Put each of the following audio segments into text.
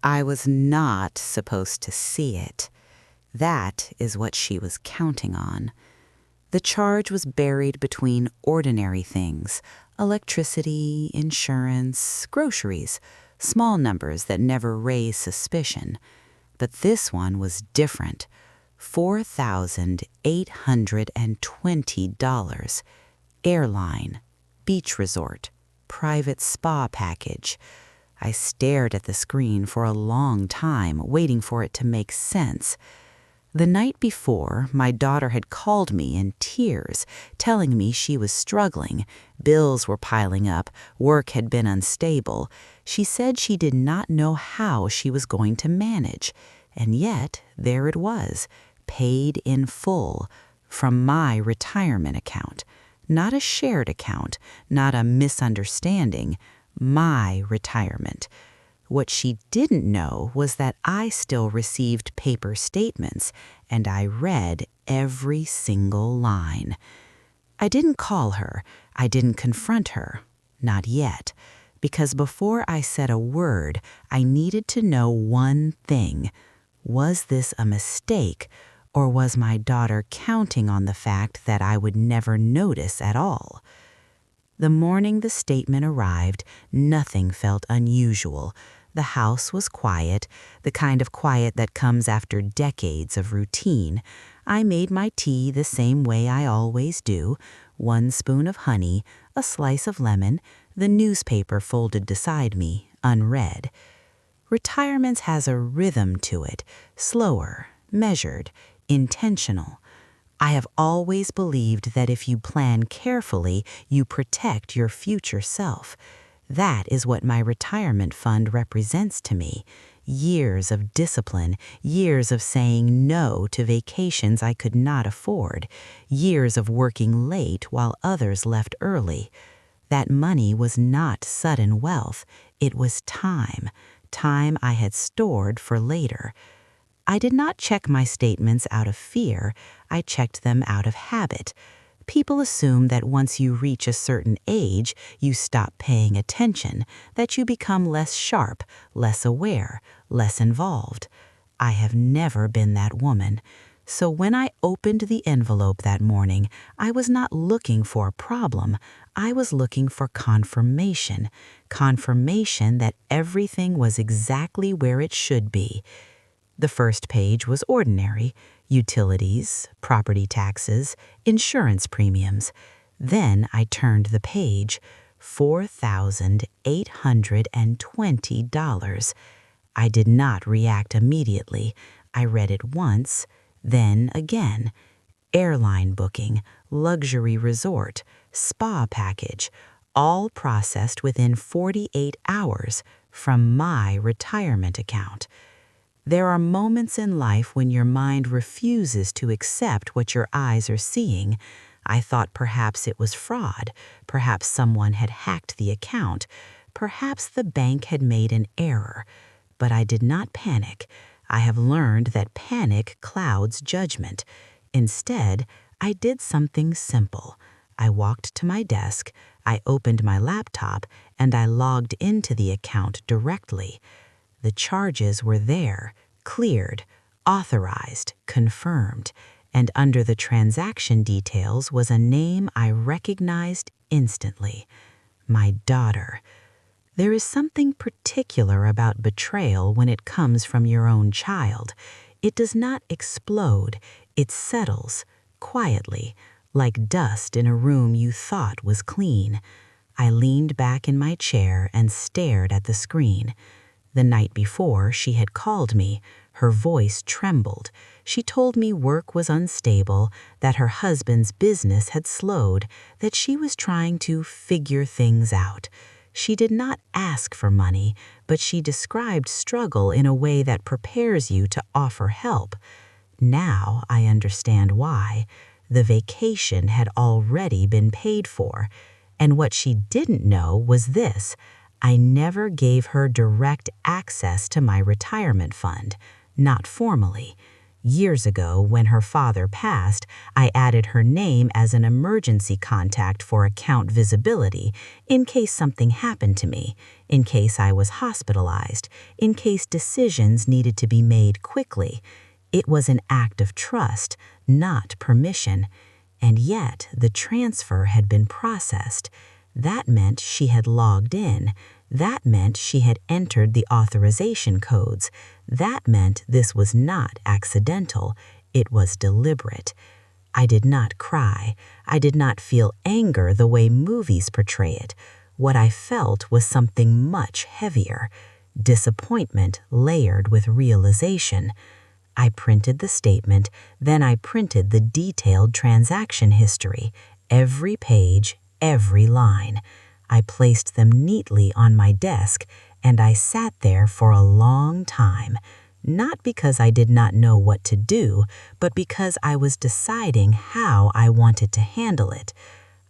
I was not supposed to see it. That is what she was counting on. The charge was buried between ordinary things: electricity, insurance, groceries, small numbers that never raise suspicion. But this one was different. $4,820. Airline, beach resort, private spa package. I stared at the screen for a long time, waiting for it to make sense. The night before, my daughter had called me in tears, telling me she was struggling. Bills were piling up, work had been unstable. She said she did not know how she was going to manage. And yet, there it was, paid in full, from my retirement account. Not a shared account, not a misunderstanding, my retirement. What she didn't know was that I still received paper statements, and I read every single line. I didn't call her. I didn't confront her. Not yet. Because before I said a word, I needed to know one thing. Was this a mistake, or was my daughter counting on the fact that I would never notice at all? The morning the statement arrived, nothing felt unusual. The house was quiet, the kind of quiet that comes after decades of routine. I made my tea the same way I always do: 1 spoon of honey, a slice of lemon, the newspaper folded beside me, unread. Retirement has a rhythm to it, slower, measured, intentional. I have always believed that if you plan carefully, you protect your future self. That is what my retirement fund represents to me. Years of discipline, years of saying no to vacations I could not afford, years of working late while others left early. That money was not sudden wealth. It was time I had stored for later. I did not check my statements out of fear. I checked them out of habit. People assume that once you reach a certain age, you stop paying attention, that you become less sharp, less aware, less involved. I have never been that woman. So when I opened the envelope that morning, I was not looking for a problem. I was looking for confirmation. Confirmation that everything was exactly where it should be. The first page was ordinary: utilities, property taxes, insurance premiums. Then I turned the page: $4,820. I did not react immediately. I read it once, then again. Airline booking, luxury resort, spa package, all processed within 48 hours from my retirement account. There are moments in life when your mind refuses to accept what your eyes are seeing. I thought perhaps it was fraud. Perhaps someone had hacked the account. Perhaps the bank had made an error. But I did not panic. I have learned that panic clouds judgment. Instead, I did something simple. I walked to my desk, I opened my laptop, and I logged into the account directly. The charges were there, cleared, authorized, confirmed, and under the transaction details was a name I recognized instantly: my daughter. There is something particular about betrayal when it comes from your own child. It does not explode, it settles, quietly, like dust in a room you thought was clean. I leaned back in my chair and stared at the screen. The night before, she had called me. Her voice trembled. She told me work was unstable, that her husband's business had slowed, that she was trying to figure things out. She did not ask for money, but she described struggle in a way that prepares you to offer help. Now I understand why. The vacation had already been paid for. And what she didn't know was this: I never gave her direct access to my retirement fund, not formally. Years ago, when her father passed, I added her name as an emergency contact for account visibility in case something happened to me, in case I was hospitalized, in case decisions needed to be made quickly. It was an act of trust, not permission. And yet, the transfer had been processed. That meant she had logged in. That meant she had entered the authorization codes. That meant this was not accidental. It was deliberate. I did not cry. I did not feel anger the way movies portray it. What I felt was something much heavier. Disappointment layered with realization. I printed the statement, then I printed the detailed transaction history, every page, every line. I placed them neatly on my desk, and I sat there for a long time, not because I did not know what to do, but because I was deciding how I wanted to handle it.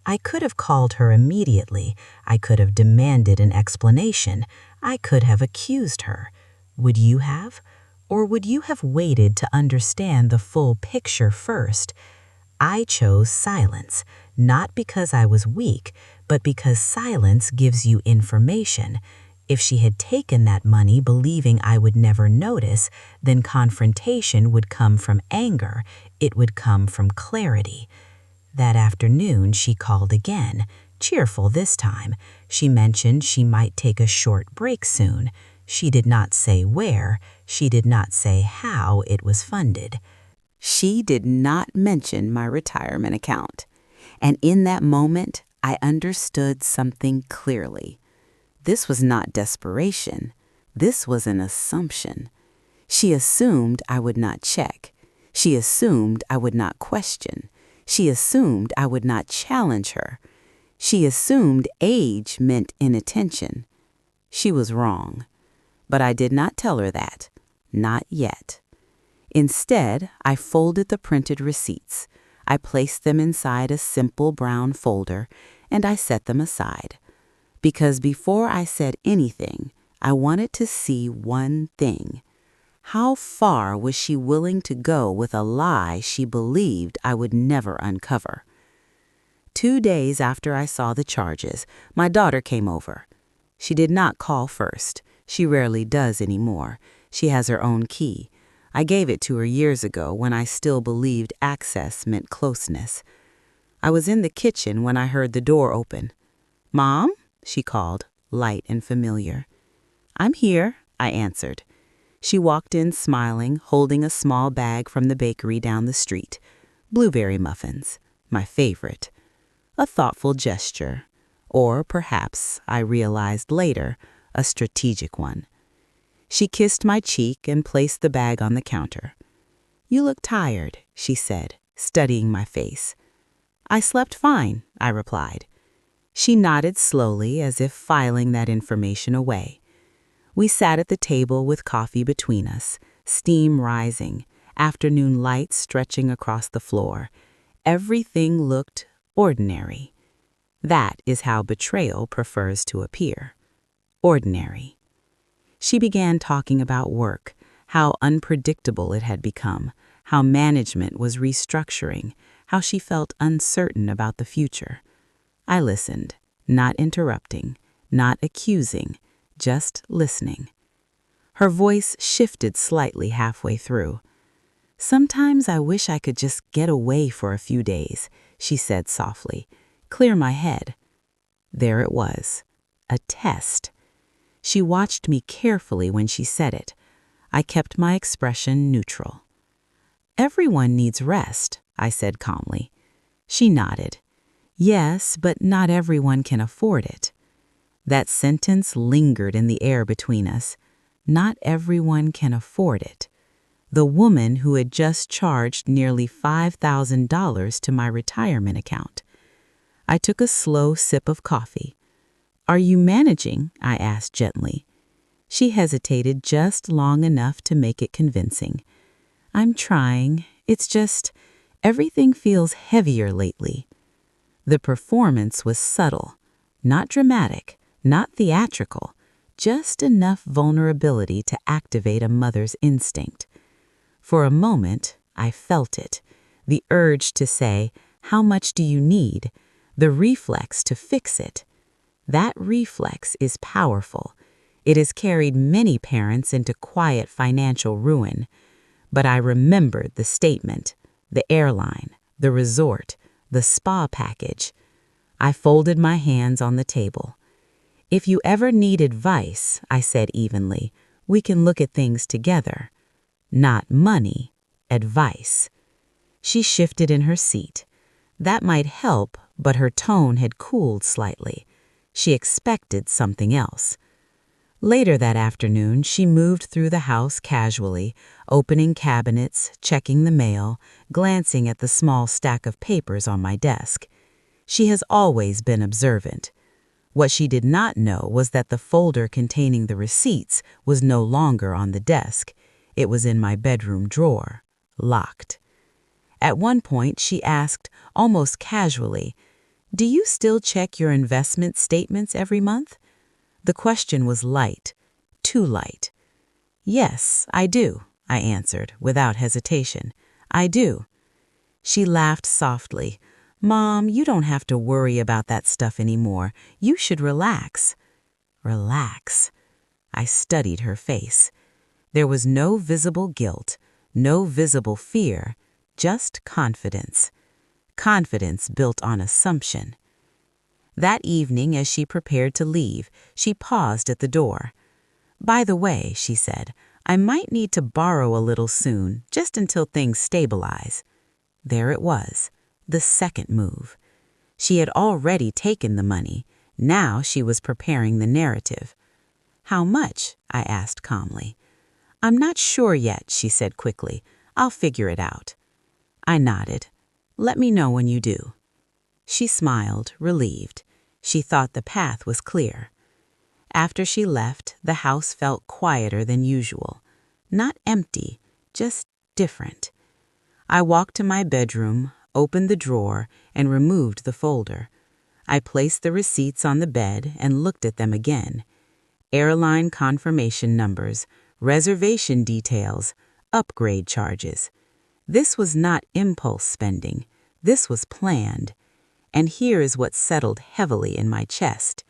I could have called her immediately. I could have demanded an explanation. I could have accused her. Would you have? Or would you have waited to understand the full picture first? I chose silence, not because I was weak, but because silence gives you information. If she had taken that money believing I would never notice, then confrontation would come from anger. It would come from clarity. That afternoon, she called again, cheerful this time. She mentioned she might take a short break soon. She did not say where. She did not say how it was funded. She did not mention my retirement account. And in that moment, I understood something clearly. This was not desperation. This was an assumption. She assumed I would not check. She assumed I would not question. She assumed I would not challenge her. She assumed age meant inattention. She was wrong. But I did not tell her that. Not yet. Instead, I folded the printed receipts. I placed them inside a simple brown folder, and I set them aside. Because before I said anything, I wanted to see one thing. How far was she willing to go with a lie she believed I would never uncover? 2 days after I saw the charges, my daughter came over. She did not call first. She rarely does anymore. She has her own key. I gave it to her years ago when I still believed access meant closeness. I was in the kitchen when I heard the door open. "Mom?" she called, light and familiar. "I'm here," I answered. She walked in smiling, holding a small bag from the bakery down the street. Blueberry muffins, my favorite. A thoughtful gesture, or perhaps, I realized later, a strategic one. She kissed my cheek and placed the bag on the counter. "You look tired," she said, studying my face. "I slept fine," I replied. She nodded slowly as if filing that information away. We sat at the table with coffee between us, steam rising, afternoon light stretching across the floor. Everything looked ordinary. That is how betrayal prefers to appear. Ordinary. She began talking about work, how unpredictable it had become, how management was restructuring, how she felt uncertain about the future. I listened, not interrupting, not accusing, just listening. Her voice shifted slightly halfway through. "Sometimes I wish I could just get away for a few days," she said softly. "Clear my head." There it was, a test. She watched me carefully when she said it. I kept my expression neutral. "Everyone needs rest," I said calmly. She nodded. "Yes, but not everyone can afford it." That sentence lingered in the air between us. Not everyone can afford it. The woman who had just charged nearly $5,000 to my retirement account. I took a slow sip of coffee. "Are you managing?" I asked gently. She hesitated just long enough to make it convincing. "I'm trying. It's just, everything feels heavier lately." The performance was subtle, not dramatic, not theatrical, just enough vulnerability to activate a mother's instinct. For a moment, I felt it. The urge to say, "How much do you need?" The reflex to fix it. That reflex is powerful. It has carried many parents into quiet financial ruin. But I remembered the statement, the airline, the resort, the spa package. I folded my hands on the table. "If you ever need advice," I said evenly, "we can look at things together. Not money, advice." She shifted in her seat. That might help, but her tone had cooled slightly. She expected something else. Later that afternoon, she moved through the house casually, opening cabinets, checking the mail, glancing at the small stack of papers on my desk. She has always been observant. What she did not know was that the folder containing the receipts was no longer on the desk. It was in my bedroom drawer, locked. At one point, she asked, almost casually, "Do you still check your investment statements every month?" The question was light, too light. "Yes, I do," I answered, without hesitation. "I do." She laughed softly. "Mom, you don't have to worry about that stuff anymore. You should relax." Relax. I studied her face. There was no visible guilt, no visible fear, just confidence. Confidence built on assumption. That evening, as she prepared to leave, she paused at the door. "By the way," she said, "I might need to borrow a little soon, just until things stabilize." There it was, the second move. She had already taken the money. Now she was preparing the narrative. "How much?" I asked calmly. "I'm not sure yet," she said quickly. "I'll figure it out." I nodded. "Let me know when you do." She smiled, relieved. She thought the path was clear. After she left, the house felt quieter than usual. Not empty, just different. I walked to my bedroom, opened the drawer, and removed the folder. I placed the receipts on the bed and looked at them again. Airline confirmation numbers, reservation details, upgrade charges. This was not impulse spending. This was planned. And here is what settled heavily in my chest.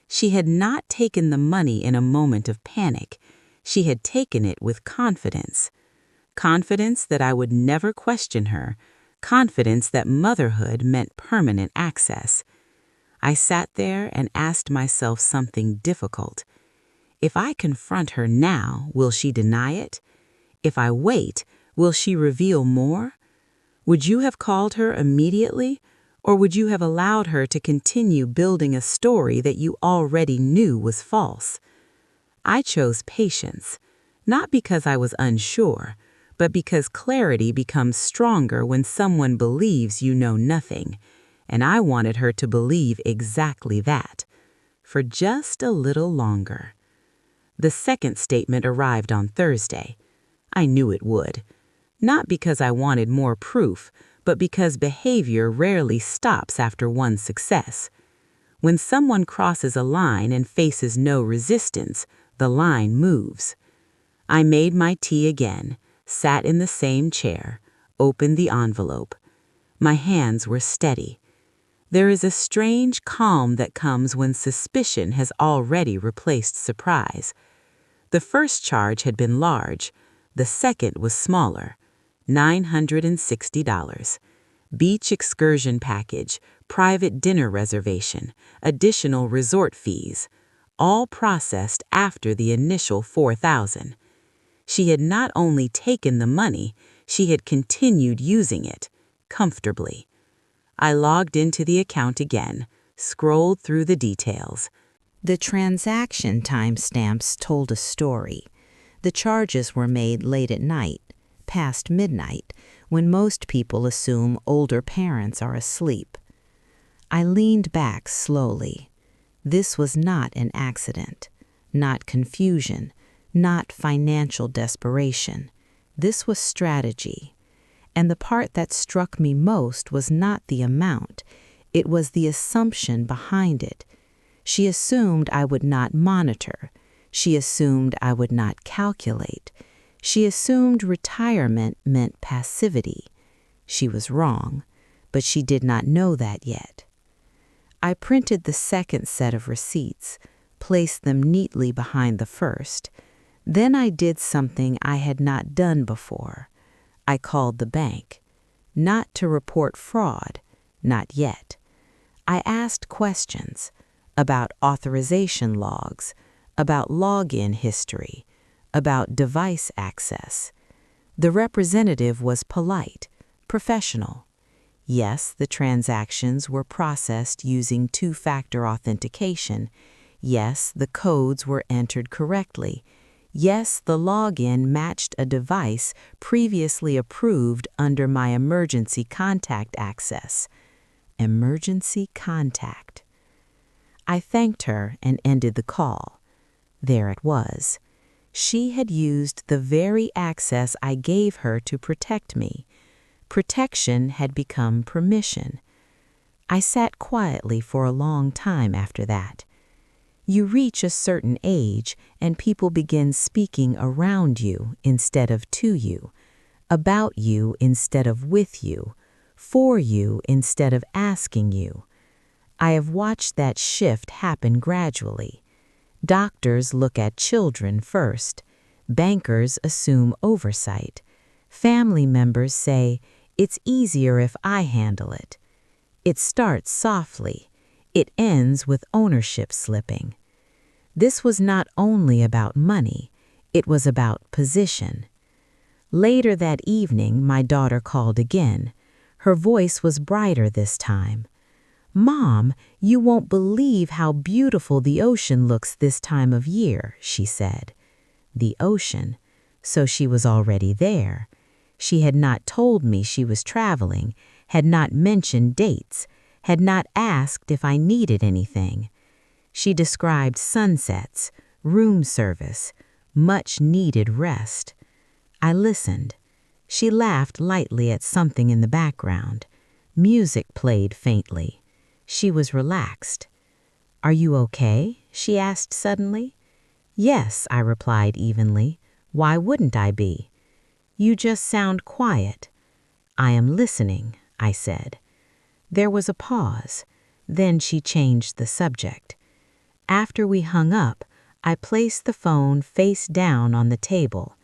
She had not taken the money in a moment of panic. She had taken it with confidence. Confidence that I would never question her. Confidence that motherhood meant permanent access. I sat there and asked myself something difficult. If I confront her now, will she deny it? If I wait, will she reveal more? Would you have called her immediately? Or would you have allowed her to continue building a story that you already knew was false? I chose patience, not because I was unsure, but because clarity becomes stronger when someone believes you know nothing, and I wanted her to believe exactly that, for just a little longer. The second statement arrived on Thursday. I knew it would. Not because I wanted more proof, but because behavior rarely stops after one success. When someone crosses a line and faces no resistance, the line moves. I made my tea again, sat in the same chair, opened the envelope. My hands were steady. There is a strange calm that comes when suspicion has already replaced surprise. The first charge had been large. The second was smaller, $960. Beach excursion package, private dinner reservation, additional resort fees, all processed after the initial $4,000. She had not only taken the money, she had continued using it, comfortably. I logged into the account again, scrolled through the details. The transaction timestamps told a story. The charges were made late at night, past midnight, when most people assume older parents are asleep. I leaned back slowly. This was not an accident, not confusion, not financial desperation. This was strategy. And the part that struck me most was not the amount. It was the assumption behind it. She assumed I would not monitor. She assumed I would not calculate. She assumed retirement meant passivity. She was wrong, but she did not know that yet. I printed the second set of receipts, placed them neatly behind the first. Then I did something I had not done before. I called the bank, not to report fraud, not yet. I asked questions about authorization logs, about login history, about device access. The representative was polite, professional. Yes, the transactions were processed using two-factor authentication. Yes, the codes were entered correctly. Yes, the login matched a device previously approved under my emergency contact access. Emergency contact. I thanked her and ended the call. There it was. She had used the very access I gave her to protect me. Protection had become permission. I sat quietly for a long time after that. You reach a certain age and people begin speaking around you instead of to you, about you instead of with you, for you instead of asking you. I have watched that shift happen gradually. Doctors look at children first. Bankers assume oversight. Family members say, "It's easier if I handle it." It starts softly. It ends with ownership slipping. This was not only about money, it was about position. Later that evening, my daughter called again. Her voice was brighter this time. "Mom, you won't believe how beautiful the ocean looks this time of year," she said. The ocean. So she was already there. She had not told me she was traveling, had not mentioned dates, had not asked if I needed anything. She described sunsets, room service, much needed rest. I listened. She laughed lightly at something in the background. Music played faintly. She was relaxed. "Are you okay?" she asked suddenly. "Yes," I replied evenly. "Why wouldn't I be?" "You just sound quiet." "I am listening," I said. There was a pause. Then she changed the subject. After we hung up, I placed the phone face down on the table.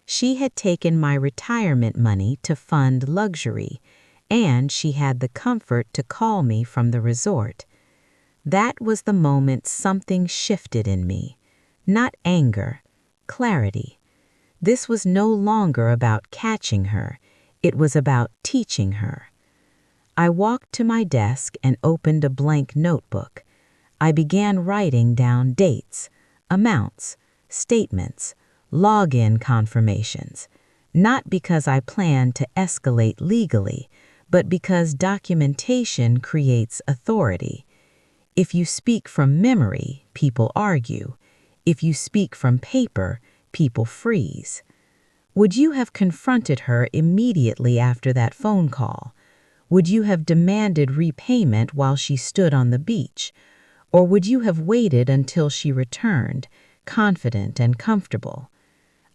She had taken my retirement money to fund luxury, and she had the comfort to call me from the resort. That was the moment something shifted in me. Not anger, clarity. This was no longer about catching her. It was about teaching her. I walked to my desk and opened a blank notebook. I began writing down dates, amounts, statements, login confirmations, not because I planned to escalate legally, but because documentation creates authority. If you speak from memory, people argue. If you speak from paper, people freeze. Would you have confronted her immediately after that phone call? Would you have demanded repayment while she stood on the beach? Or would you have waited until she returned, confident and comfortable?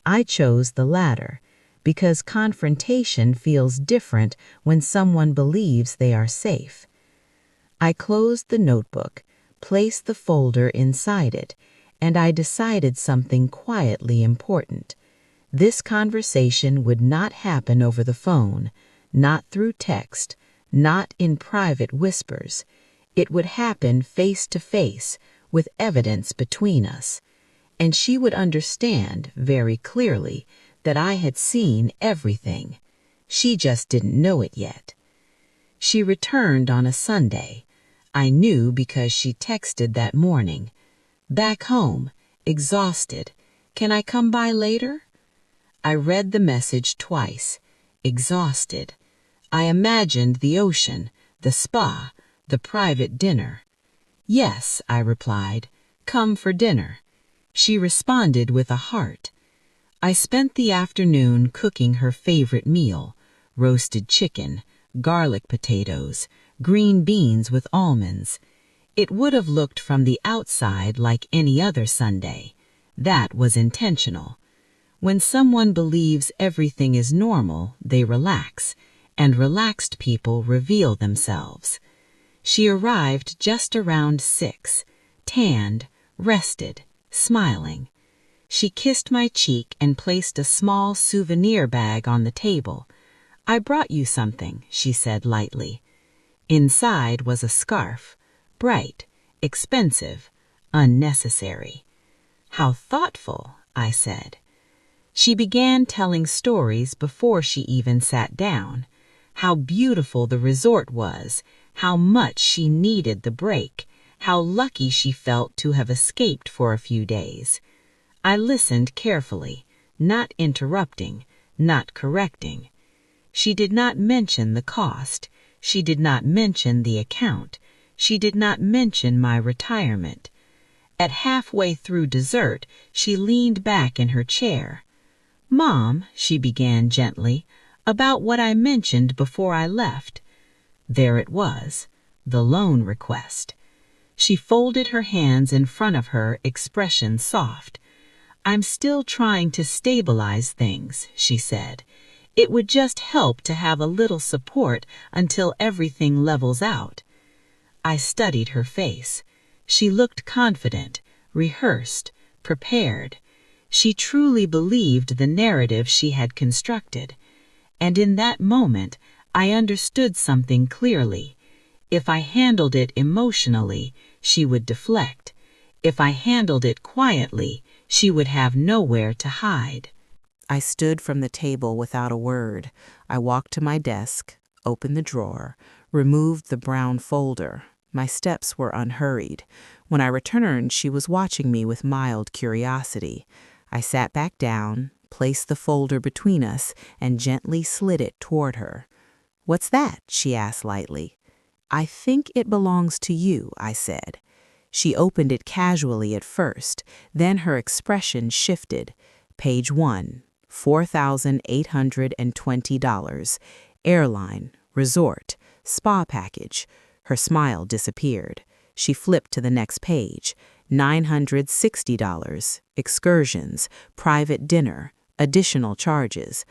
I chose the latter, because confrontation feels different when someone believes they are safe. I closed the notebook, placed the folder inside it, and I decided something quietly important. This conversation would not happen over the phone, not through text, not in private whispers. It would happen face to face, with evidence between us. And she would understand very clearly that I had seen everything. She just didn't know it yet. She returned on a Sunday. I knew because she texted that morning. "Back home, exhausted. Can I come by later?" I read the message twice. Exhausted. I imagined the ocean, the spa, the private dinner. "Yes," I replied. "Come for dinner." She responded with a heart. I spent the afternoon cooking her favorite meal: roasted chicken, garlic potatoes, green beans with almonds. It would have looked from the outside like any other Sunday. That was intentional. When someone believes everything is normal, they relax, and relaxed people reveal themselves. She arrived just around 6, tanned, rested, smiling. She kissed my cheek and placed a small souvenir bag on the table. "I brought you something," she said lightly. Inside was a scarf, bright, expensive, unnecessary. "How thoughtful," I said. She began telling stories before she even sat down. How beautiful the resort was, how much she needed the break, how lucky she felt to have escaped for a few days. I listened carefully, not interrupting, not correcting. She did not mention the cost. She did not mention the account. She did not mention my retirement. At halfway through dessert, she leaned back in her chair. "Mom," she began gently, "about what I mentioned before I left." There it was, the loan request. She folded her hands in front of her, expression soft. "I'm still trying to stabilize things," she said. "It would just help to have a little support until everything levels out." I studied her face. She looked confident, rehearsed, prepared. She truly believed the narrative she had constructed. And in that moment, I understood something clearly. If I handled it emotionally, she would deflect. If I handled it quietly, she would have nowhere to hide. I stood from the table without a word. I walked to my desk, opened the drawer, removed the brown folder. My steps were unhurried. When I returned, she was watching me with mild curiosity. I sat back down, placed the folder between us, and gently slid it toward her. "What's that?" she asked lightly. "I think it belongs to you," I said. She opened it casually at first, then her expression shifted. Page 1, $4,820, airline, resort, spa package. Her smile disappeared. She flipped to the next page. $960, excursions, private dinner, additional charges.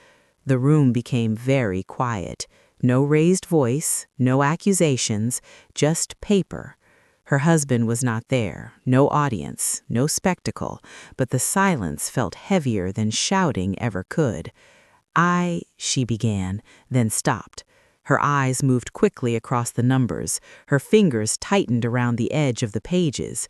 The room became very quiet. No raised voice, no accusations, just paper. Her husband was not there, no audience, no spectacle, but the silence felt heavier than shouting ever could. She began, then stopped. Her eyes moved quickly across the numbers. Her fingers tightened around the edge of the pages.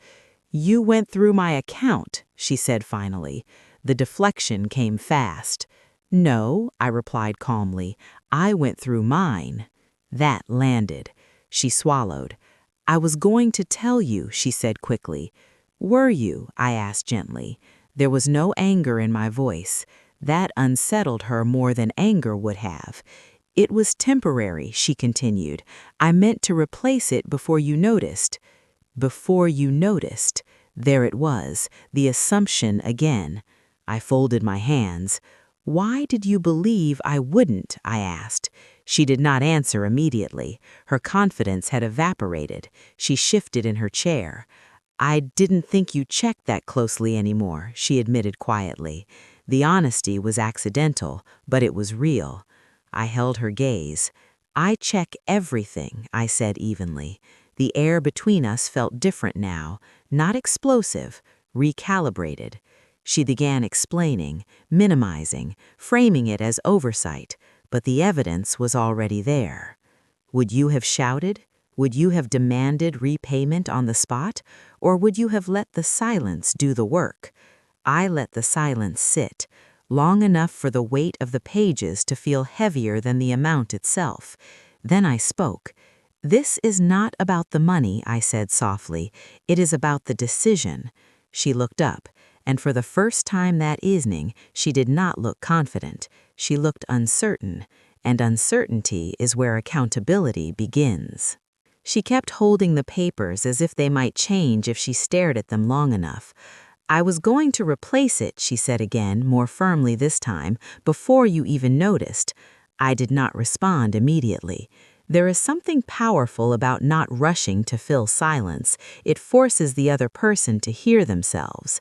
"You went through my account," she said finally. The deflection came fast. "No," I replied calmly. "I went through mine." That landed. She swallowed. "I was going to tell you," she said quickly. "Were you?" I asked gently. There was no anger in my voice. That unsettled her more than anger would have. "It was temporary," she continued. "I meant to replace it before you noticed." Before you noticed. There it was, the assumption again. I folded my hands. "Why did you believe I wouldn't?" I asked. She did not answer immediately. Her confidence had evaporated. She shifted in her chair. "I didn't think you checked that closely anymore," she admitted quietly. The honesty was accidental, but it was real. I held her gaze. "I check everything," I said evenly. The air between us felt different now, not explosive, recalibrated. She began explaining, minimizing, framing it as oversight, but the evidence was already there. "Would you have shouted? Would you have demanded repayment on the spot? Or would you have let the silence do the work?" I let the silence sit, long enough for the weight of the pages to feel heavier than the amount itself. Then I spoke. "This is not about the money," I said softly. "It is about the decision." She looked up, and for the first time that evening, she did not look confident. She looked uncertain, and uncertainty is where accountability begins. She kept holding the papers as if they might change if she stared at them long enough. "I was going to replace it," she said again, more firmly this time, "before you even noticed." I did not respond immediately. There is something powerful about not rushing to fill silence. It forces the other person to hear themselves.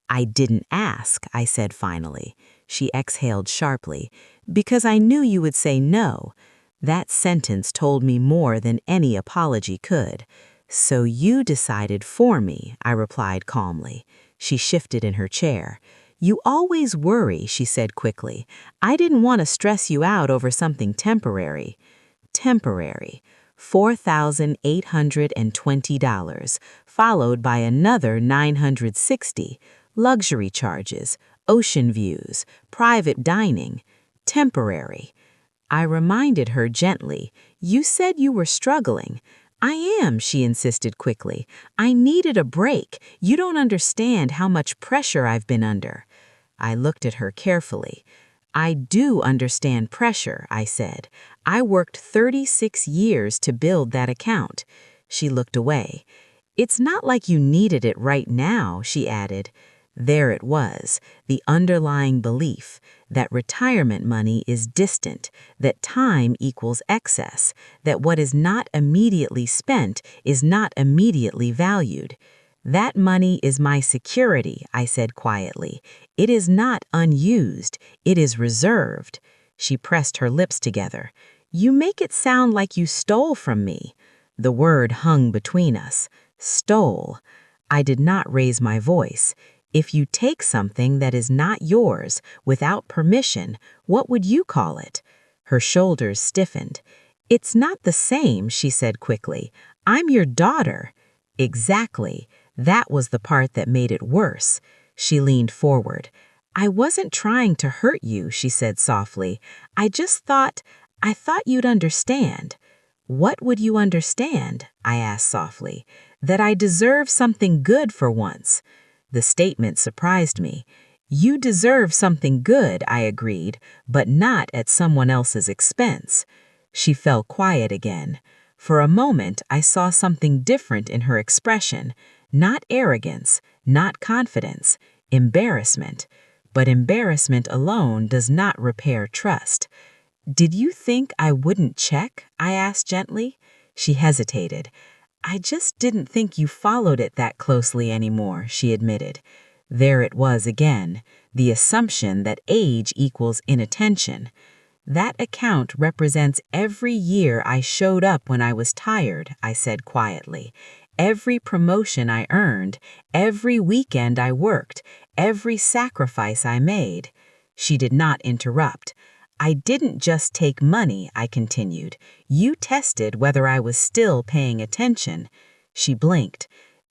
"I didn't ask," I said finally. She exhaled sharply. Because I knew you would say no. That sentence told me more than any apology could. So you decided for me, I replied calmly. She shifted in her chair. You always worry, she said quickly. I didn't want to stress you out over something temporary. Temporary. $4,820, followed by another $960. Luxury charges, ocean views, private dining. Temporary. I reminded her gently, you said you were struggling. I am, she insisted quickly. I needed a break. You don't understand how much pressure I've been under. I looked at her carefully. I do understand pressure, I said. I worked 36 years to build that account. She looked away. It's not like you needed it right now, she added. There it was, the underlying belief that retirement money is distant, that time equals excess, that what is not immediately spent is not immediately valued. That money is my security, I said quietly. It is not unused, it is reserved. She pressed her lips together. You make it sound like you stole from me. The word hung between us. Stole. I did not raise my voice. If you take something that is not yours, without permission, what would you call it? Her shoulders stiffened. It's not the same, she said quickly. I'm your daughter. Exactly. That was the part that made it worse. She leaned forward. I wasn't trying to hurt you, she said softly. I thought you'd understand. What would you understand? I asked softly. That I deserve something good for once. The statement surprised me. You deserve something good, I agreed, but not at someone else's expense. She fell quiet again. For a moment, I saw something different in her expression. Not arrogance, not confidence, embarrassment. But embarrassment alone does not repair trust. Did you think I wouldn't check? I asked gently. She hesitated. I just didn't think you followed it that closely anymore, she admitted. There it was again, the assumption that age equals inattention. That account represents every year I showed up when I was tired, I said quietly. Every promotion I earned, every weekend I worked, every sacrifice I made. She did not interrupt. I didn't just take money, I continued. You tested whether I was still paying attention. She blinked.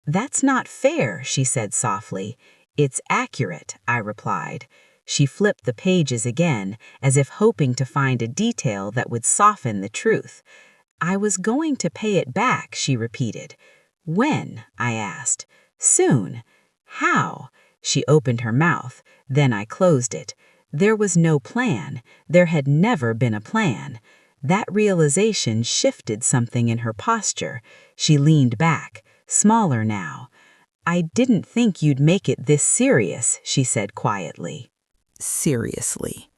That's not fair, she said softly. It's accurate, I replied. She flipped the pages again, as if hoping to find a detail that would soften the truth. I was going to pay it back, she repeated. When? I asked. Soon. How? She opened her mouth. Then I closed it. There was no plan. There had never been a plan. That realization shifted something in her posture. She leaned back, smaller now. I didn't think you'd make it this serious, she said quietly. Seriously.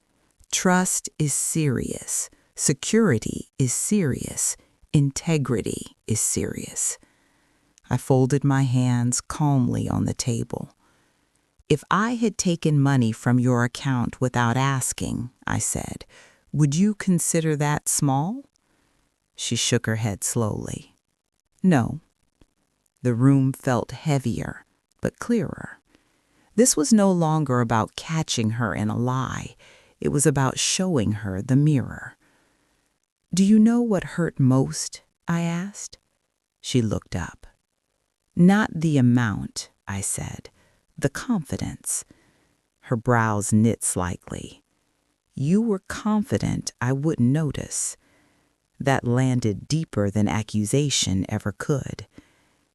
Trust is serious. Security is serious. Integrity is serious. I folded my hands calmly on the table. If I had taken money from your account without asking, I said, would you consider that small? She shook her head slowly. No. The room felt heavier, but clearer. This was no longer about catching her in a lie. It was about showing her the mirror. Do you know what hurt most? I asked. She looked up. Not the amount, I said. The confidence. Her brows knit slightly. You were confident I wouldn't notice. That landed deeper than accusation ever could.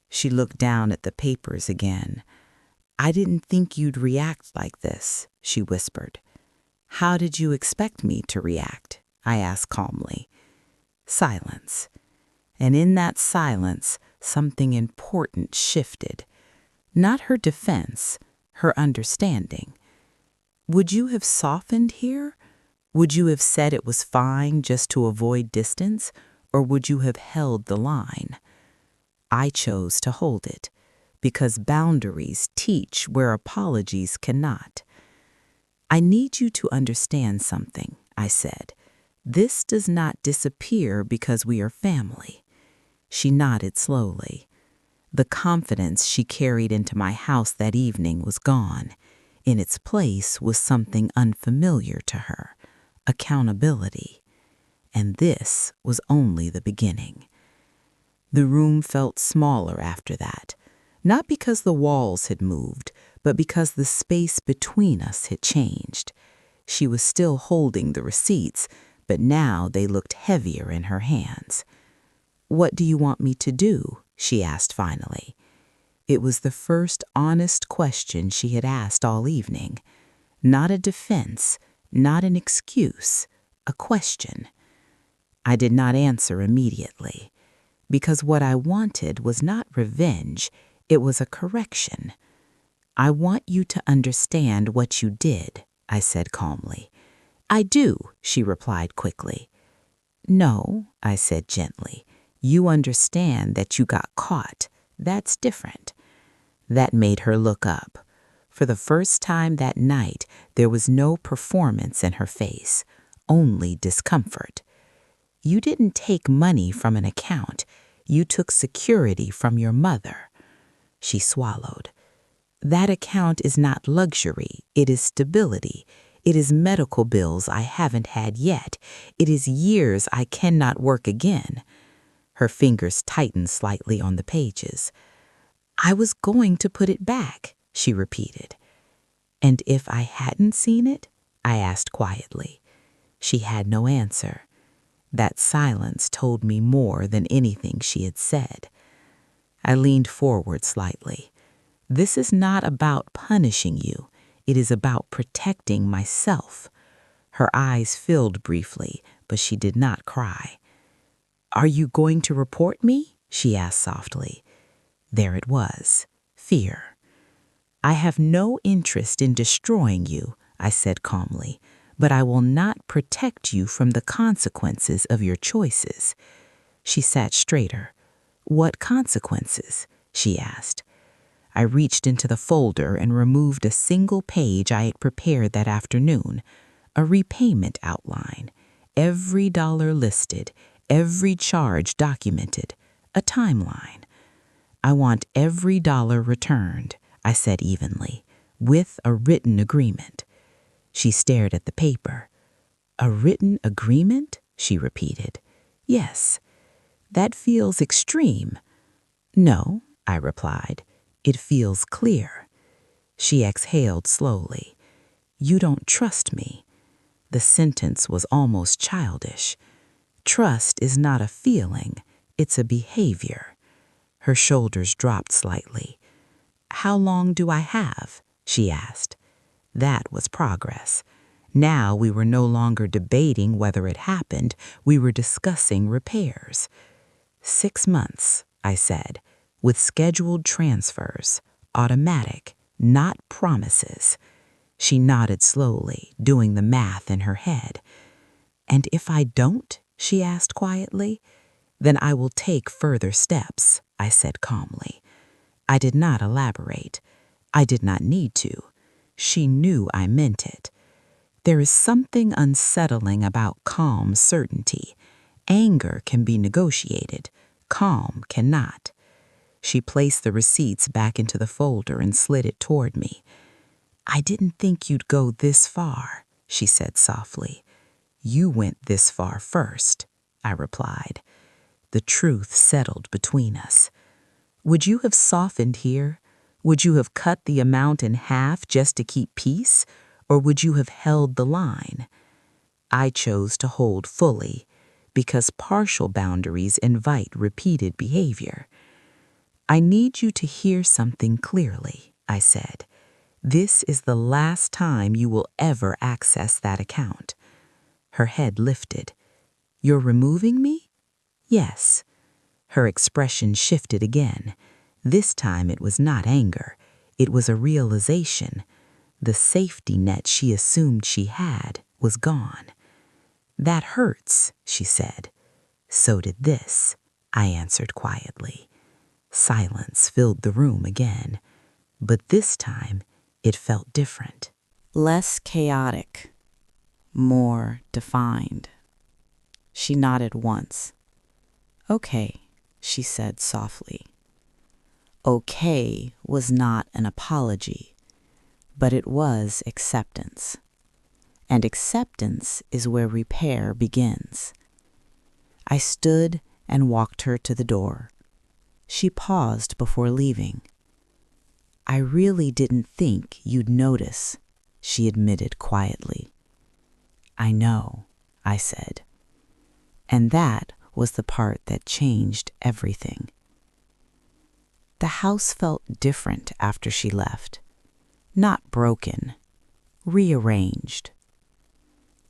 She looked down at the papers again. I didn't think you'd react like this, she whispered. How did you expect me to react? I asked calmly. Silence. And in that silence, something important shifted. Not her defense, her understanding. Would you have softened here? Would you have said it was fine just to avoid distance, or would you have held the line? I chose to hold it, because boundaries teach where apologies cannot. I need you to understand something, I said. This does not disappear because we are family. She nodded slowly. The confidence she carried into my house that evening was gone. In its place was something unfamiliar to her, accountability. And this was only the beginning. The room felt smaller after that, not because the walls had moved, but because the space between us had changed. She was still holding the receipts, but now they looked heavier in her hands. "What do you want me to do?" she asked finally. It was the first honest question she had asked all evening. Not a defense, not an excuse, a question. I did not answer immediately, because what I wanted was not revenge, it was a correction. "I want you to understand what you did," I said calmly. "I do," she replied quickly. "No," I said gently. "You understand that you got caught. That's different." That made her look up. For the first time that night, there was no performance in her face, only discomfort. "You didn't take money from an account. You took security from your mother." She swallowed. "That account is not luxury. It is stability. It is medical bills I haven't had yet. It is years I cannot work again." Her fingers tightened slightly on the pages. "I was going to put it back," she repeated. "And if I hadn't seen it?" I asked quietly. She had no answer. That silence told me more than anything she had said. I leaned forward slightly. "This is not about punishing you. It is about protecting myself." Her eyes filled briefly, but she did not cry. "Are you going to report me?" she asked softly. There it was, fear. "I have no interest in destroying you," I said calmly, "but I will not protect you from the consequences of your choices." She sat straighter. "What consequences?" she asked. I reached into the folder and removed a single page I had prepared that afternoon, a repayment outline, every dollar listed, every charge documented, a timeline. "I want every dollar returned," I said evenly, "with a written agreement." She stared at the paper. "A written agreement?" she repeated. "Yes." "That feels extreme." "No," I replied. "It feels clear." She exhaled slowly. "You don't trust me." The sentence was almost childish. Trust is not a feeling, it's a behavior. Her shoulders dropped slightly. "How long do I have?" she asked. That was progress. Now we were no longer debating whether it happened, we were discussing repairs. 6 months, I said, with scheduled transfers, automatic, not promises. She nodded slowly, doing the math in her head. "And if I don't?" she asked quietly. "Then I will take further steps," I said calmly. I did not elaborate. I did not need to. She knew I meant it. There is something unsettling about calm certainty. Anger can be negotiated. Calm cannot. She placed the receipts back into the folder and slid it toward me. "I didn't think you'd go this far," she said softly. "You went this far first," I replied. The truth settled between us. "Would you have softened here? Would you have cut the amount in half just to keep peace? Or would you have held the line?" I chose to hold fully, because partial boundaries invite repeated behavior. "I need you to hear something clearly," I said. "This is the last time you will ever access that account." Her head lifted. "You're removing me?" "Yes." Her expression shifted again. This time it was not anger. It was a realization. The safety net she assumed she had was gone. "That hurts," she said. "So did this," I answered quietly. Silence filled the room again, but this time it felt different. Less chaotic, more defined. She nodded once. Okay, she said softly. Okay was not an apology, but it was acceptance. And acceptance is where repair begins. I stood and walked her to the door. She paused before leaving. I really didn't think you'd notice, she admitted quietly. I know, I said. And that was the part that changed everything. The house felt different after she left. Not broken, rearranged.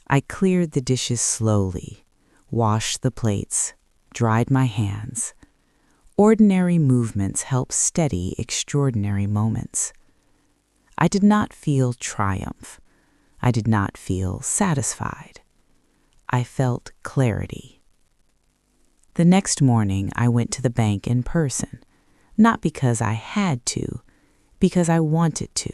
I cleared the dishes slowly, washed the plates, dried my hands. Ordinary movements help steady extraordinary moments. I did not feel triumph. I did not feel satisfied. I felt clarity. The next morning, I went to the bank in person, not because I had to, because I wanted to.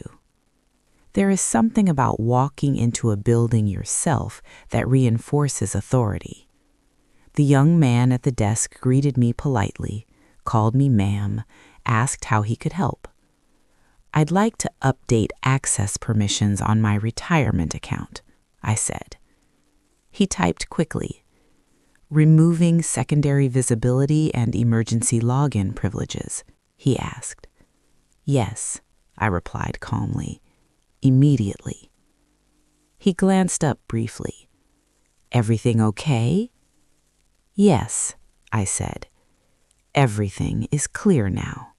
There is something about walking into a building yourself that reinforces authority. The young man at the desk greeted me politely, called me ma'am, asked how he could help. I'd like to update access permissions on my retirement account, I said. He typed quickly. Removing secondary visibility and emergency login privileges, he asked. Yes, I replied calmly. Immediately. He glanced up briefly. Everything okay? Yes, I said. Everything is clear now.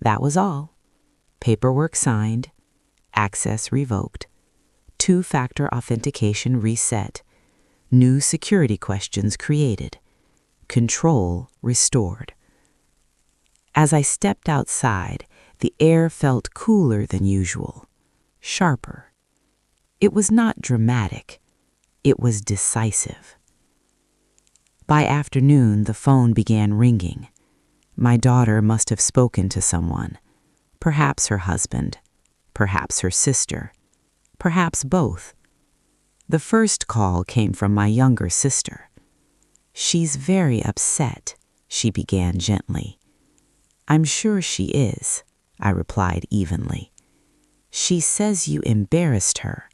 That was all. Paperwork signed, access revoked, two-factor authentication reset, new security questions created, control restored. As I stepped outside, the air felt cooler than usual, sharper. It was not dramatic. It was decisive. By afternoon, the phone began ringing. My daughter must have spoken to someone, perhaps her husband, perhaps her sister, perhaps both. The first call came from my younger sister. She's very upset, she began gently. I'm sure she is, I replied evenly. She says you embarrassed her.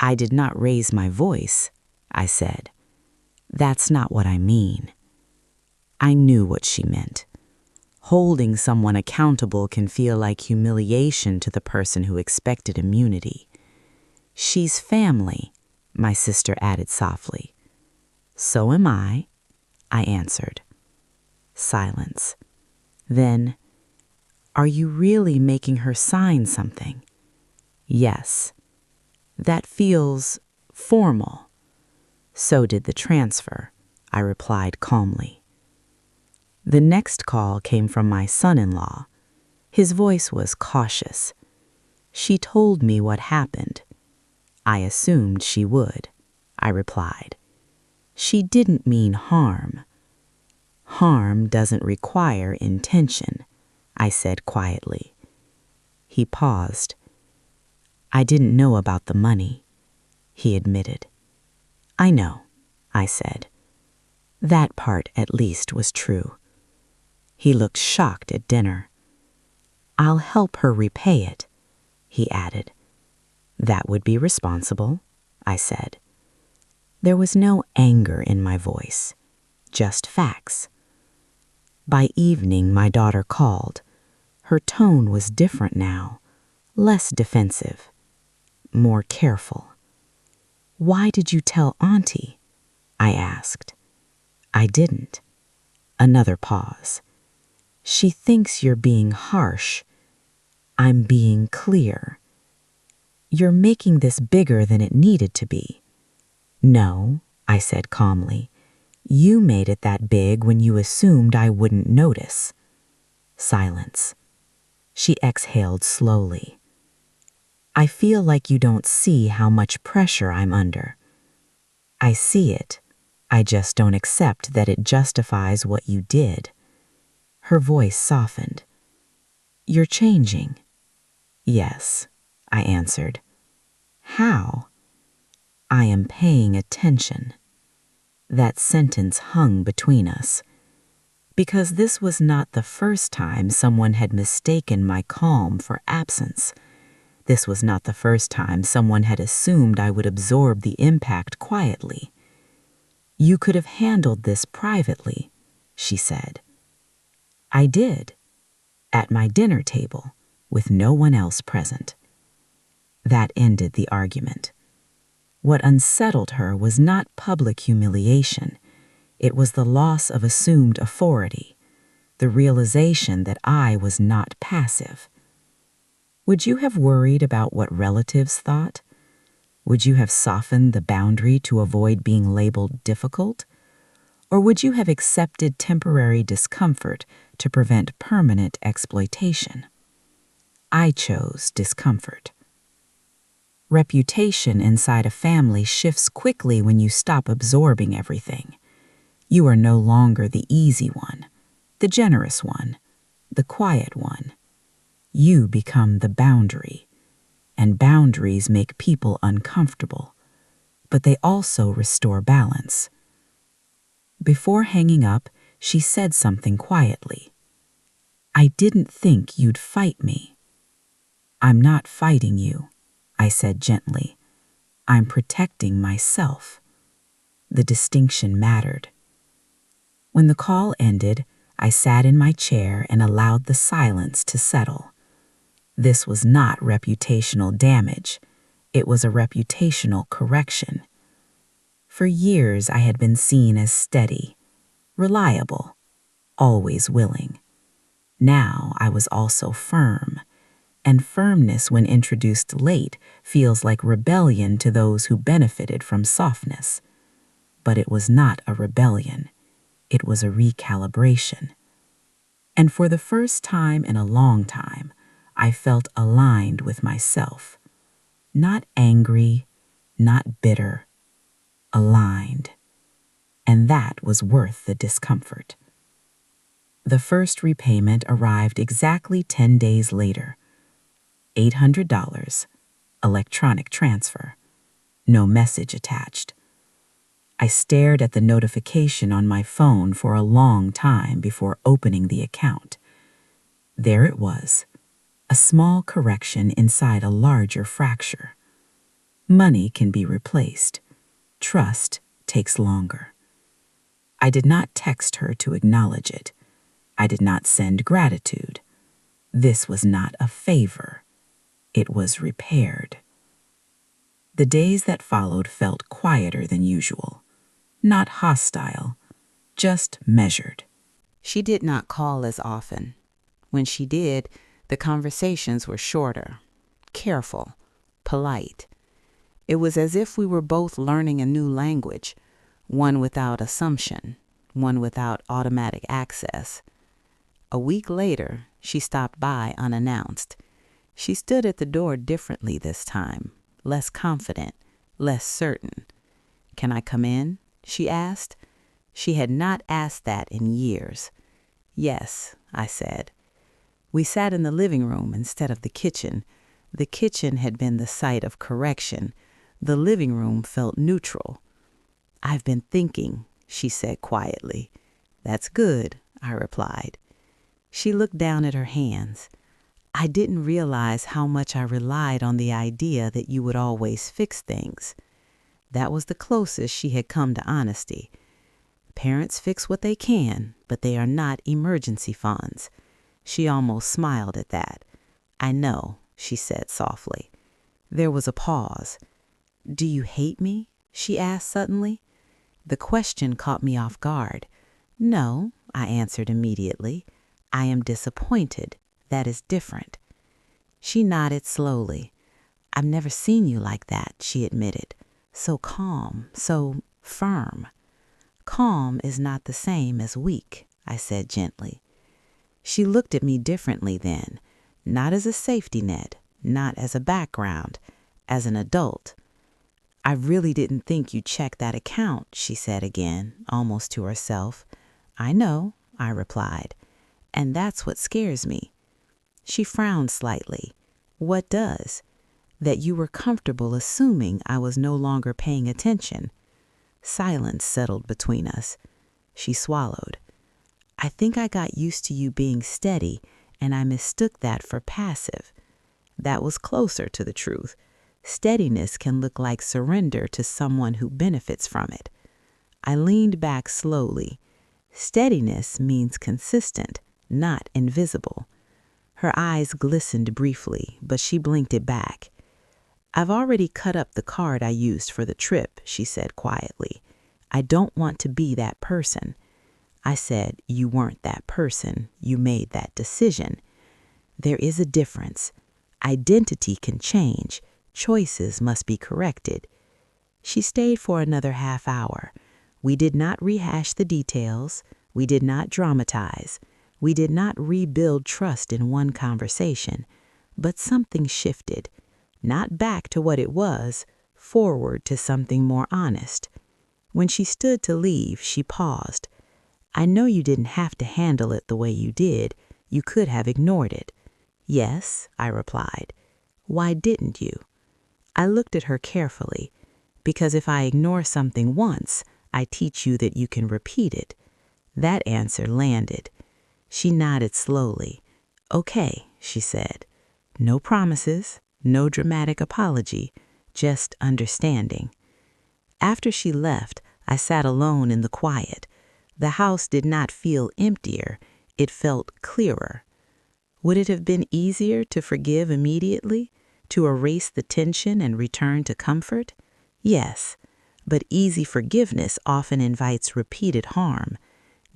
I did not raise my voice, I said. That's not what I mean. I knew what she meant. Holding someone accountable can feel like humiliation to the person who expected immunity. She's family, my sister added softly. So am I answered. Silence. Then, are you really making her sign something? Yes. That feels formal. So did the transfer, I replied calmly. The next call came from my son-in-law. His voice was cautious. She told me what happened. I assumed she would, I replied. She didn't mean harm. Harm doesn't require intention, I said quietly. He paused. I didn't know about the money, he admitted. I know, I said. That part, at least, was true. He looked shocked at dinner. I'll help her repay it, he added. That would be responsible, I said. There was no anger in my voice, just facts. By evening, my daughter called. Her tone was different now, less defensive, more careful. Why did you tell Auntie? I asked. I didn't. Another pause. She thinks you're being harsh. I'm being clear. You're making this bigger than it needed to be. No, I said calmly. You made it that big when you assumed I wouldn't notice. Silence. She exhaled slowly. I feel like you don't see how much pressure I'm under. I see it. I just don't accept that it justifies what you did. Her voice softened. You're changing. Yes, I answered. How? I am paying attention. That sentence hung between us, because this was not the first time someone had mistaken my calm for absence. This was not the first time someone had assumed I would absorb the impact quietly. You could have handled this privately, she said. I did, at my dinner table, with no one else present. That ended the argument. What unsettled her was not public humiliation. It was the loss of assumed authority, the realization that I was not passive. Would you have worried about what relatives thought? Would you have softened the boundary to avoid being labeled difficult? Or would you have accepted temporary discomfort to prevent permanent exploitation? I chose discomfort. Reputation inside a family shifts quickly when you stop absorbing everything. You are no longer the easy one, the generous one, the quiet one. You become the boundary, and boundaries make people uncomfortable, but they also restore balance. Before hanging up, she said something quietly. I didn't think you'd fight me. I'm not fighting you, I said gently. I'm protecting myself. The distinction mattered. When the call ended, I sat in my chair and allowed the silence to settle. This was not reputational damage. It was a reputational correction. For years, I had been seen as steady, reliable, always willing. Now I was also firm, and firmness when introduced late feels like rebellion to those who benefited from softness. But it was not a rebellion. It was a recalibration. And for the first time in a long time, I felt aligned with myself. Not angry, not bitter, aligned. And that was worth the discomfort. The first repayment arrived exactly 10 days later. $800, electronic transfer. No message attached. I stared at the notification on my phone for a long time before opening the account. There it was, a small correction inside a larger fracture. Money can be replaced. Trust takes longer. I did not text her to acknowledge it. I did not send gratitude. This was not a favor. It was repaired. The days that followed felt quieter than usual. Not hostile, just measured. She did not call as often. When she did, the conversations were shorter, careful, polite. It was as if we were both learning a new language, one without assumption, one without automatic access. A week later, she stopped by unannounced. She stood at the door differently this time, less confident, less certain. "Can I come in?" she asked. She had not asked that in years. "Yes," I said. We sat in the living room instead of the kitchen. The kitchen had been the site of correction. The living room felt neutral. "I've been thinking," she said quietly. "That's good," I replied. She looked down at her hands. "I didn't realize how much I relied on the idea that you would always fix things." That was the closest she had come to honesty. Parents fix what they can, but they are not emergency funds. She almost smiled at that. "I know," she said softly. There was a pause. "Do you hate me?" she asked suddenly. The question caught me off guard. "No," I answered immediately. "I am disappointed. That is different." She nodded slowly. "I've never seen you like that," she admitted. "So calm, so firm." "Calm is not the same as weak," I said gently. She looked at me differently then, not as a safety net, not as a background, as an adult. "I really didn't think you'd check that account," she said again, almost to herself. "I know," I replied, "and that's what scares me." She frowned slightly. "What does?" that you were comfortable assuming I was no longer paying attention. Silence settled between us. She swallowed. I think I got used to you being steady, and I mistook that for passive. That was closer to the truth. Steadiness can look like surrender to someone who benefits from it. I leaned back slowly. Steadiness means consistent, not invisible. Her eyes glistened briefly, but she blinked it back. I've already cut up the card I used for the trip, she said quietly. I don't want to be that person. I said, you weren't that person. You made that decision. There is a difference. Identity can change. Choices must be corrected. She stayed for another half hour. We did not rehash the details. We did not dramatize. We did not rebuild trust in one conversation. But something shifted. Not back to what it was, forward to something more honest. When she stood to leave, she paused. I know you didn't have to handle it the way you did. You could have ignored it. Yes, I replied. Why didn't you? I looked at her carefully. Because if I ignore something once, I teach you that you can repeat it. That answer landed. She nodded slowly. Okay, she said. No promises, no dramatic apology, just understanding. After she left, I sat alone in the quiet. The house did not feel emptier, it felt clearer. Would it have been easier to forgive immediately, to erase the tension and return to comfort? Yes, but easy forgiveness often invites repeated harm.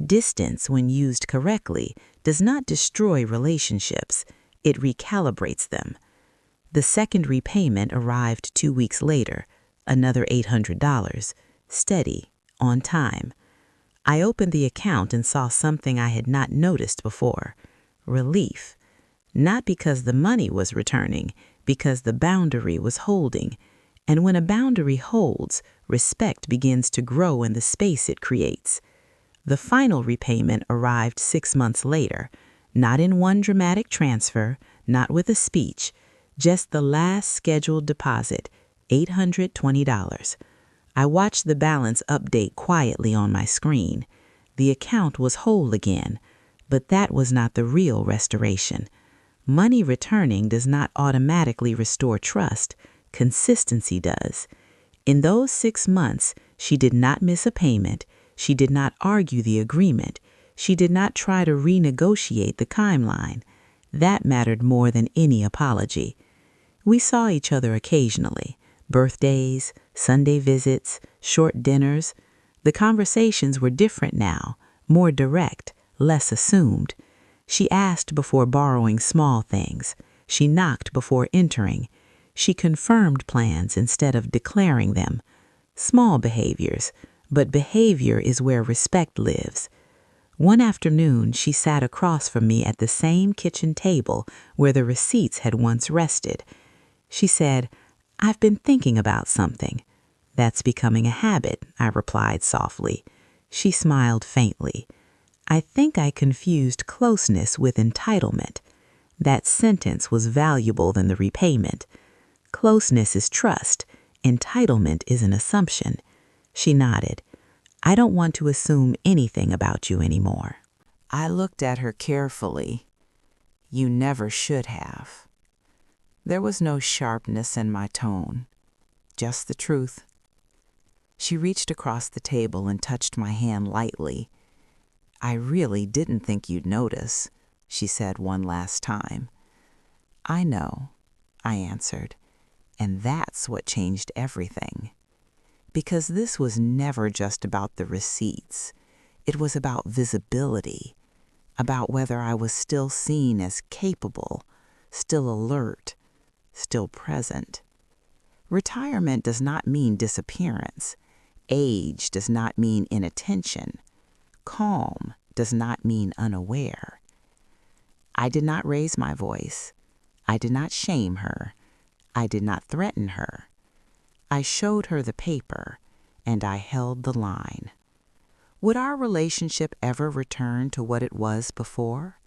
Distance, when used correctly, does not destroy relationships, it recalibrates them. The second repayment arrived 2 weeks later, another $800, steady, on time. I opened the account and saw something I had not noticed before. Relief. Not because the money was returning, because the boundary was holding. And when a boundary holds, respect begins to grow in the space it creates. The final repayment arrived 6 months later, not in one dramatic transfer, not with a speech, just the last scheduled deposit, $820. I watched the balance update quietly on my screen. The account was whole again, but that was not the real restoration. Money returning does not automatically restore trust. Consistency does. In those 6 months, she did not miss a payment. She did not argue the agreement. She did not try to renegotiate the timeline. That mattered more than any apology. We saw each other occasionally. Birthdays, Sunday visits, short dinners. The conversations were different now, more direct, less assumed. She asked before borrowing small things. She knocked before entering. She confirmed plans instead of declaring them. Small behaviors, but behavior is where respect lives. One afternoon, she sat across from me at the same kitchen table where the receipts had once rested. She said, I've been thinking about something. That's becoming a habit, I replied softly. She smiled faintly. I think I confused closeness with entitlement. That sentence was valuable than the repayment. Closeness is trust. Entitlement is an assumption. She nodded. I don't want to assume anything about you anymore. I looked at her carefully. You never should have. There was no sharpness in my tone, just the truth. She reached across the table and touched my hand lightly. I really didn't think you'd notice, she said one last time. I know, I answered, and that's what changed everything. Because this was never just about the receipts. It was about visibility, about whether I was still seen as capable, still alert, still present. Retirement does not mean disappearance. Age does not mean inattention. Calm does not mean unaware. I did not raise my voice. I did not shame her. I did not threaten her. I showed her the paper, and I held the line. Would our relationship ever return to what it was before?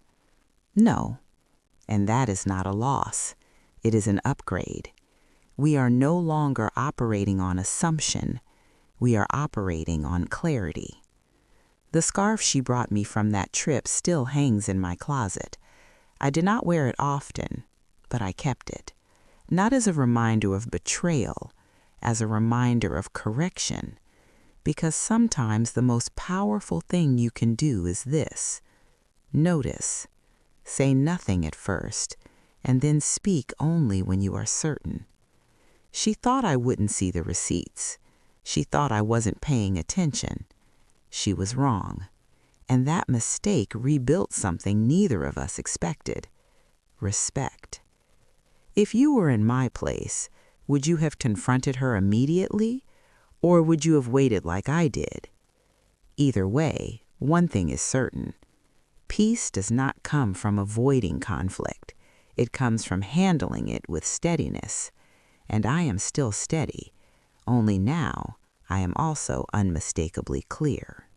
No, and that is not a loss. It is an upgrade. We are no longer operating on assumption. We are operating on clarity. The scarf she brought me from that trip still hangs in my closet. I did not wear it often, but I kept it. Not as a reminder of betrayal, as a reminder of correction. Because sometimes the most powerful thing you can do is this: notice, say nothing at first, and then speak only when you are certain. She thought I wouldn't see the receipts. She thought I wasn't paying attention. She was wrong. And that mistake rebuilt something neither of us expected: respect. If you were in my place, would you have confronted her immediately, or would you have waited like I did? Either way, one thing is certain. Peace does not come from avoiding conflict. It comes from handling it with steadiness. And I am still steady, only now I am also unmistakably clear.